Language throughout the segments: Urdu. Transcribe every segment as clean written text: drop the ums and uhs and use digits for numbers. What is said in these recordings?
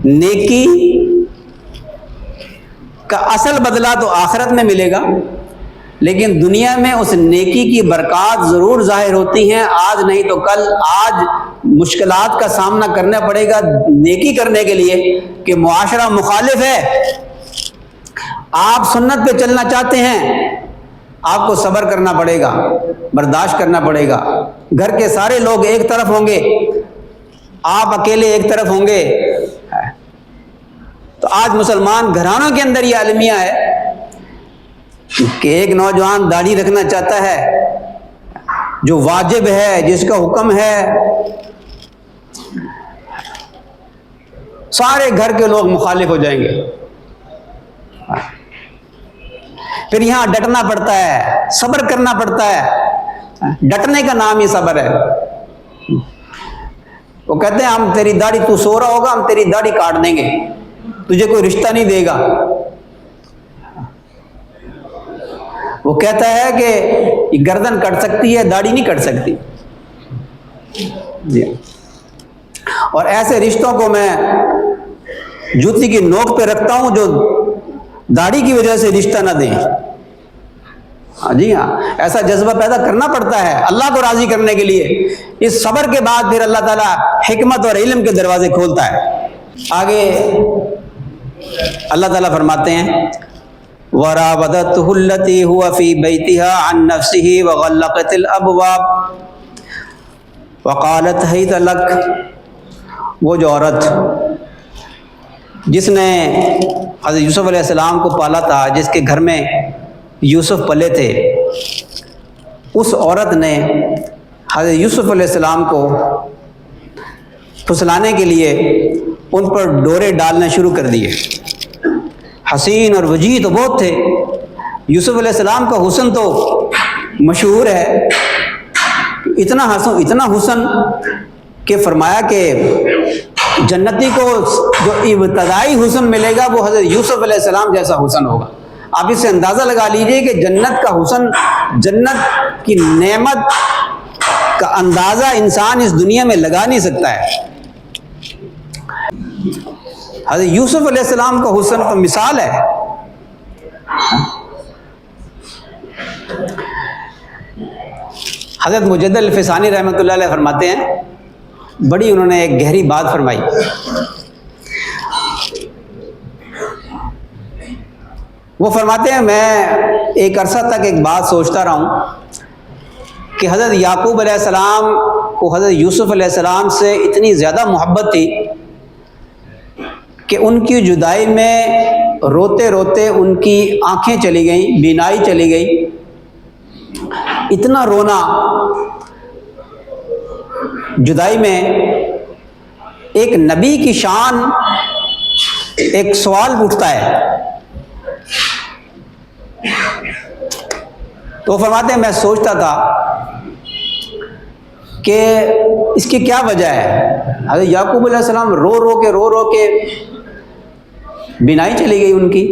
نیکی کا اصل بدلہ تو آخرت میں ملے گا، لیکن دنیا میں اس نیکی کی برکات ضرور ظاہر ہوتی ہیں، آج نہیں تو کل۔ آج مشکلات کا سامنا کرنا پڑے گا نیکی کرنے کے لیے کہ معاشرہ مخالف ہے، آپ سنت پہ چلنا چاہتے ہیں، آپ کو صبر کرنا پڑے گا، برداشت کرنا پڑے گا۔ گھر کے سارے لوگ ایک طرف ہوں گے، آپ اکیلے ایک طرف ہوں گے۔ تو آج مسلمان گھرانوں کے اندر یہ المیہ ہے کہ ایک نوجوان داڑھی رکھنا چاہتا ہے، جو واجب ہے، جس کا حکم ہے، سارے گھر کے لوگ مخالف ہو جائیں گے۔ پھر یہاں ڈٹنا پڑتا ہے، صبر کرنا پڑتا ہے۔ ڈٹنے کا نام ہی صبر ہے۔ وہ کہتے ہیں ہم تیری داڑھی، تو سو رہا ہوگا، ہم تیری داڑھی کاٹ دیں گے، تجھے کوئی رشتہ نہیں دے گا۔ وہ کہتا ہے کہ یہ گردن کٹ سکتی ہے، داڑھی نہیں کٹ سکتی۔ جی، اور ایسے رشتوں کو میں جوتی کی نوک پہ رکھتا ہوں جو داڑھی کی وجہ سے رشتہ نہ دیں۔ جی ہاں، ایسا جذبہ پیدا کرنا پڑتا ہے اللہ کو راضی کرنے کے لیے۔ اس صبر کے بعد پھر اللہ تعالیٰ حکمت اور علم کے دروازے کھولتا ہے۔ آگے اللہ تعالیٰ فرماتے ہیں وَرَاوَدَتْهُ الَّتِي هُوَ فِي بَيْتِهَا عَن نَّفْسِهِ وَغَلَّقَتِ الْأَبْوَابَ وَقَالَتْ هَيْتَ لَكَ، وہ جو عورت جس نے حضرت یوسف علیہ السلام کو پالا تھا، جس کے گھر میں یوسف پلے تھے، اس عورت نے حضرت یوسف علیہ السلام کو پھسلانے کے لیے ان پر ڈورے ڈالنا شروع کر دیے۔ حسین اور وجیح تو بہت تھے، یوسف علیہ السلام کا حسن تو مشہور ہے، اتنا حسن کہ فرمایا کہ جنتی کو جو ابتدائی حسن ملے گا وہ حضرت یوسف علیہ السلام جیسا حسن ہوگا۔ آپ اس سے اندازہ لگا لیجئے کہ جنت کا حسن، جنت کی نعمت کا اندازہ انسان اس دنیا میں لگا نہیں سکتا ہے۔ حضرت یوسف علیہ السلام کا حسن تو مثال ہے۔ حضرت مجدد الفسانی رحمۃ اللہ علیہ فرماتے ہیں، بڑی انہوں نے ایک گہری بات فرمائی۔ وہ فرماتے ہیں میں ایک عرصہ تک ایک بات سوچتا رہا ہوں کہ حضرت یعقوب علیہ السلام کو حضرت یوسف علیہ السلام سے اتنی زیادہ محبت تھی کہ ان کی جدائی میں روتے روتے ان کی آنکھیں چلی گئیں، بینائی چلی گئی۔ اتنا رونا جدائی میں، ایک نبی کی شان ایک سوال اٹھتا ہے۔ تو فرماتے ہیں میں سوچتا تھا کہ اس کی کیا وجہ ہے۔ حضرت یعقوب علیہ السلام رو رو کے بینائی چلی گئی ان کی۔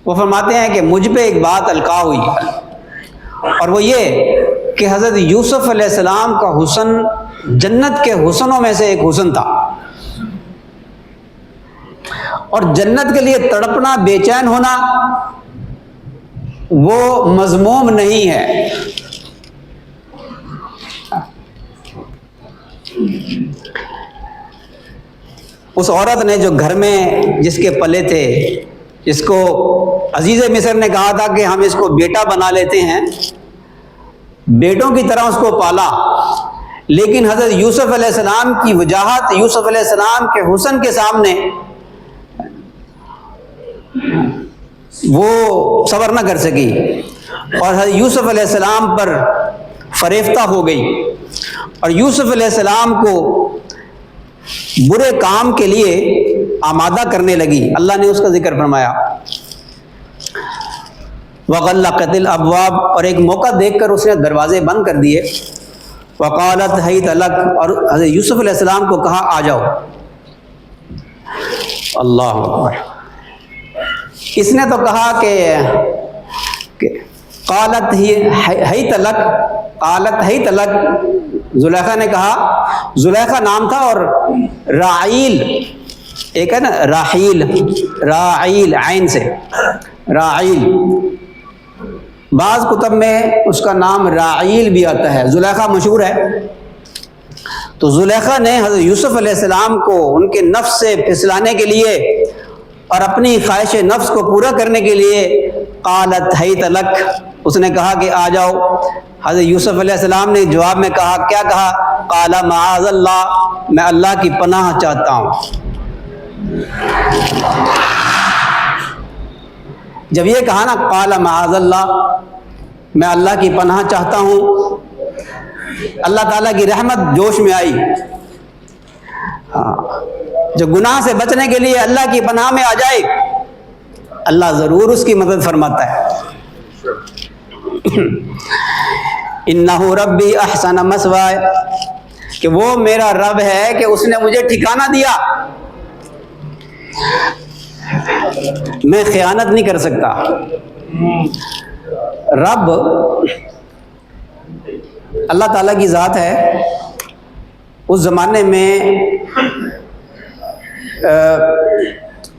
وہ فرماتے ہیں کہ مجھ پہ ایک بات القاء ہوئی، اور وہ یہ کہ حضرت یوسف علیہ السلام کا حسن جنت کے حسنوں میں سے ایک حسن تھا، اور جنت کے لیے تڑپنا، بے چین ہونا وہ مذموم نہیں ہے۔ اس عورت نے جو گھر میں جس کے پلے تھے، جس کو عزیز مصر نے کہا تھا کہ ہم اس کو بیٹا بنا لیتے ہیں، بیٹوں کی طرح اس کو پالا، لیکن حضرت یوسف علیہ السلام کی وجاہت، یوسف علیہ السلام کے حسن کے سامنے وہ صبر نہ کر سکی، اور حضرت یوسف علیہ السلام پر فریفتہ ہو گئی، اور یوسف علیہ السلام کو برے کام کے لیے آمادہ کرنے لگی۔ اللہ نے اس کا ذکر فرمایا وَغَلَّقَتِ الْأَبْوَابَ، اور ایک موقع دیکھ کر اس نے دروازے بند کر دیے۔ وَقَالَتْ هَيْتَ لَكَ، اور حضرت یوسف علیہ السلام کو کہا آ جاؤ۔ اللہ اکبر۔ اس نے تو کہا کہ قالت حیت لک، قالت حیت لک، زلیخا نے کہا، زلیخا نام تھا، اور راعیل ایک ہے نا راحیل، راعیل عین سے راعیل، بعض کتب میں اس کا نام راعیل بھی آتا ہے، زلیخا مشہور ہے۔ تو زلیخا نے حضرت یوسف علیہ السلام کو ان کے نفس سے پھسلانے کے لیے اور اپنی خواہش نفس کو پورا کرنے کے لیے قالت حیت لک، اس نے کہا کہ آ جاؤ۔ حضرت یوسف علیہ السلام نے جواب میں کہا، کیا کہا؟ قال معاذ اللہ، میں اللہ کی پناہ چاہتا ہوں۔ جب یہ کہا نا قال معاذ اللہ، میں اللہ کی پناہ چاہتا ہوں، اللہ تعالیٰ کی رحمت جوش میں آئی۔ جو گناہ سے بچنے کے لیے اللہ کی پناہ میں آ جائے، اللہ ضرور اس کی مدد فرماتا ہے۔ انہ ربی احسن مثوائے، کہ وہ میرا رب ہے کہ اس نے مجھے ٹھکانہ دیا، میں خیانت نہیں کر سکتا۔ رب اللہ تعالیٰ کی ذات ہے۔ اس زمانے میں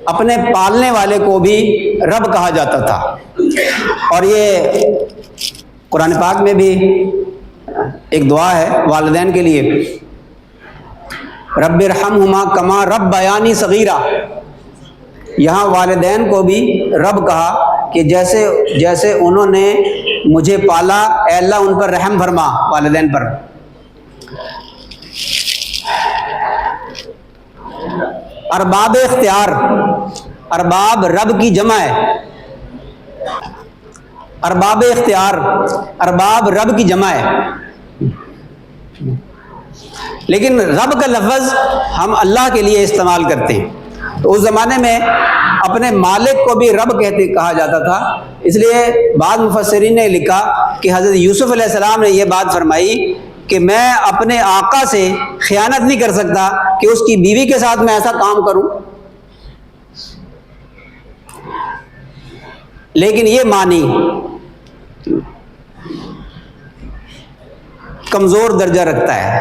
اپنے پالنے والے کو بھی رب کہا جاتا تھا، اور یہ قرآن پاک میں بھی ایک دعا ہے والدین کے لیے، رب ارحمہما کما ربیانی صغیرہ۔ یہاں والدین کو بھی رب کہا کہ جیسے انہوں نے مجھے پالا، اے اللہ ان پر رحم فرما، والدین پر۔ ارباب اختیار، ارباب رب کی جمع ہے، ارباب اختیار، ارباب رب کی جمع ہے، لیکن رب کا لفظ ہم اللہ کے لیے استعمال کرتے ہیں۔ تو اس زمانے میں اپنے مالک کو بھی رب کہا جاتا تھا، اس لیے بعض مفسرین نے لکھا کہ حضرت یوسف علیہ السلام نے یہ بات فرمائی کہ میں اپنے آقا سے خیانت نہیں کر سکتا کہ اس کی بیوی کے ساتھ میں ایسا کام کروں، لیکن یہ معنی کمزور درجہ رکھتا ہے۔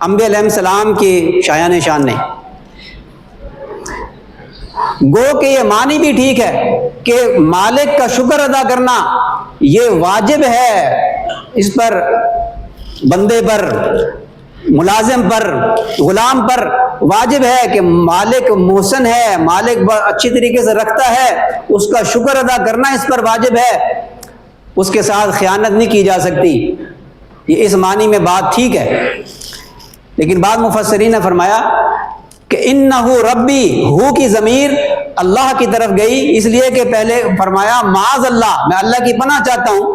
انبیاء علیہ السلام کی شایان شان نے گو کہ یہ معنی بھی ٹھیک ہے کہ مالک کا شکر ادا کرنا یہ واجب ہے، اس پر بندے پر، ملازم پر، غلام پر واجب ہے کہ مالک محسن ہے، مالک اچھی طریقے سے رکھتا ہے، اس کا شکر ادا کرنا اس پر واجب ہے، اس کے ساتھ خیانت نہیں کی جا سکتی۔ یہ اس معنی میں بات ٹھیک ہے، لیکن بعض مفسرین نے فرمایا کہ انہ ربی، ہو کی ضمیر اللہ کی طرف گئی، اس لیے کہ پہلے فرمایا معاذ اللہ، میں اللہ کی پناہ چاہتا ہوں،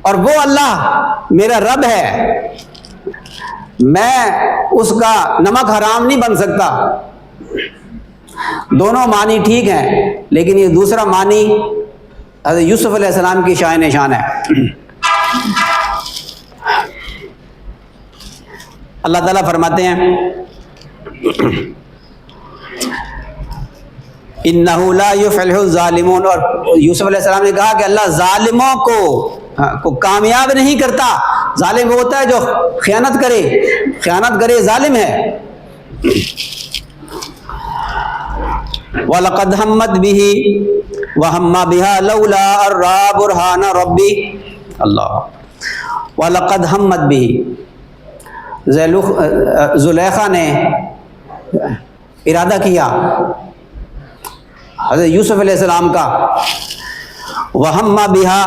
اور وہ اللہ میرا رب ہے، میں اس کا نمک حرام نہیں بن سکتا۔ دونوں معنی ٹھیک ہیں، لیکن یہ دوسرا معنی حضرت یوسف علیہ السلام کی شان شان ہے۔ اللہ تعالیٰ فرماتے ہیں انہ لا یفلح الظالمون، اور یوسف علیہ السلام نے کہا کہ اللہ ظالموں کو کامیاب نہیں کرتا۔ ظالم وہ ہوتا ہے جو خیانت کرے ظالم ہے۔ وَلَقَدْ هَمَّتْ بِهِ وَهَمَّ بِهَا لَوْلَا أَن رَّأَىٰ بُرْهَانَ رَبِّهِ اللہ وَلَقَدْ هَمَّتْ بِهِ، زلیخا نے ارادہ کیا حضرت یوسف علیہ السلام کا، وَهَمَّ بِهَا،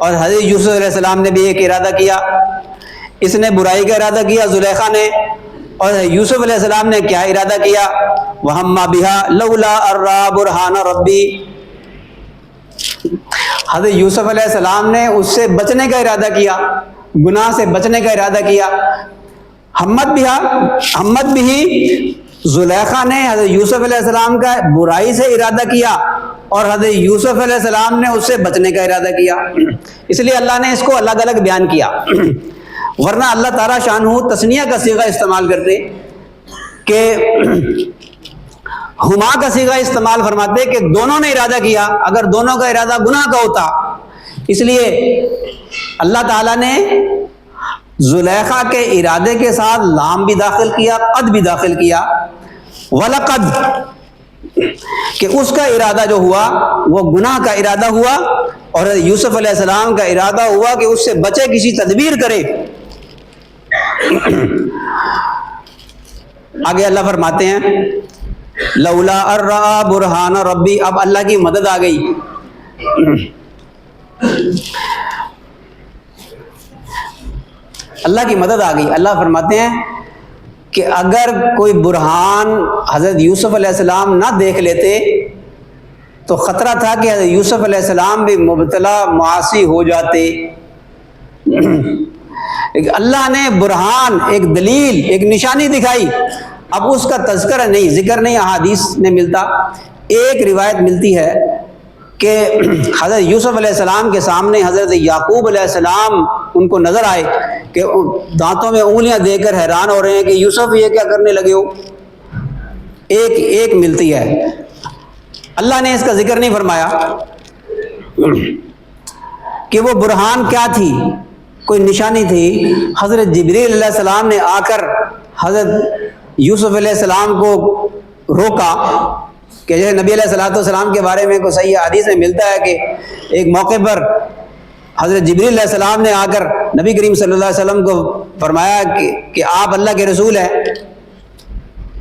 اور حضرت یوسف علیہ السلام نے بھی ایک ارادہ کیا، اس نے برائی کا ارادہ کیا زلیخا نے، اور یوسف علیہ السلام نے کیا ارادہ کیا؟ وَهَمَّ بِهَا لَوْلَا أَن رَّأَىٰ بُرْهَانَ رَبِّهِ۔ حضرت یوسف علیہ السلام نے اس سے بچنے کا ارادہ کیا، گناہ سے بچنے کا ارادہ کیا۔ ہمت بھی زلیخا نے حضرت یوسف علیہ السلام کا برائی سے ارادہ کیا، اور حضرت یوسف علیہ السلام نے اس سے بچنے کا ارادہ کیا، اس لیے اللہ نے اس کو الگ الگ بیان کیا۔ ورنہ اللہ تعالیٰ شانہ تثنیہ کا صیغہ استعمال کرتے کہ ہما کا صیغہ استعمال فرماتے کہ دونوں نے ارادہ کیا، اگر دونوں کا ارادہ گناہ کا ہوتا، اس لیے اللہ تعالیٰ نے زلیخا کے ارادے کے ساتھ لام بھی داخل کیا، قد بھی داخل کیا، وَلَقَدْ، کہ اس کا ارادہ جو ہوا وہ گناہ کا ارادہ ہوا، اور یوسف علیہ السلام کا ارادہ ہوا کہ اس سے بچے، کسی تدبیر کرے۔ آگے اللہ فرماتے ہیں لولا ارآ برہان ربی، اب اللہ کی مدد آ گئی۔ اللہ کی مدد آ گئی۔ اللہ فرماتے ہیں کہ اگر کوئی برہان حضرت یوسف علیہ السلام نہ دیکھ لیتے تو خطرہ تھا کہ حضرت یوسف علیہ السلام بھی مبتلا معاصی ہو جاتے۔ اللہ نے برہان، ایک دلیل، ایک نشانی دکھائی، اب اس کا تذکرہ نہیں، ذکر نہیں احادیث میں ملتا۔ ایک روایت ملتی ہے کہ حضرت یوسف علیہ السلام کے سامنے حضرت یعقوب علیہ السلام ان کو نظر آئے کہ دانتوں میں انگلیاں دے کر حیران ہو رہے ہیں کہ یوسف یہ کیا کرنے لگے ہو۔ ایک ملتی ہے، اللہ نے اس کا ذکر نہیں فرمایا کہ وہ برہان کیا تھی، کوئی نشانی تھی۔ حضرت جبریل علیہ السلام نے آ کر حضرت یوسف علیہ السلام کو روکا کہ جیسے نبی علیہ السلام کے بارے میں کوئی صحیح حدیث میں ملتا ہے کہ ایک موقع پر حضرت جبریل علیہ السلام نے آ کر نبی کریم صلی اللہ علیہ وسلم کو فرمایا کہ آپ اللہ کے رسول ہیں۔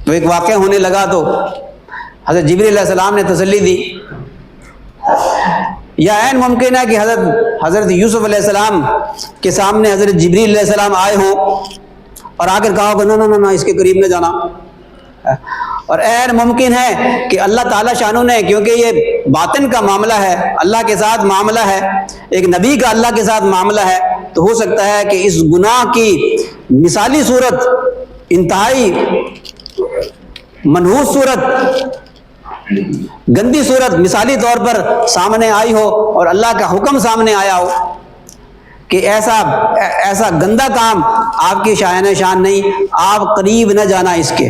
تو ایک واقعہ ہونے لگا تو حضرت جبریل علیہ السلام نے تسلی دی، یا عین ممکن ہے کہ حضرت یوسف علیہ السلام کے سامنے حضرت جبریل علیہ السلام آئے ہوں اور آ کر کہا ہوگا نہ اس کے قریب نہ جانا۔ اور عین ممکن ہے کہ اللہ تعالیٰ شانو نے، کیونکہ یہ باطن کا معاملہ ہے، اللہ کے ساتھ معاملہ ہے، ایک نبی کا اللہ کے ساتھ معاملہ ہے، تو ہو سکتا ہے کہ اس گناہ کی مثالی صورت، انتہائی منحوس صورت، گندی صورت مثالی طور پر سامنے آئی ہو اور اللہ کا حکم سامنے آیا ہو کہ ایسا گندا کام آپ کی شایان شان نہیں، آپ قریب نہ جانا اس کے۔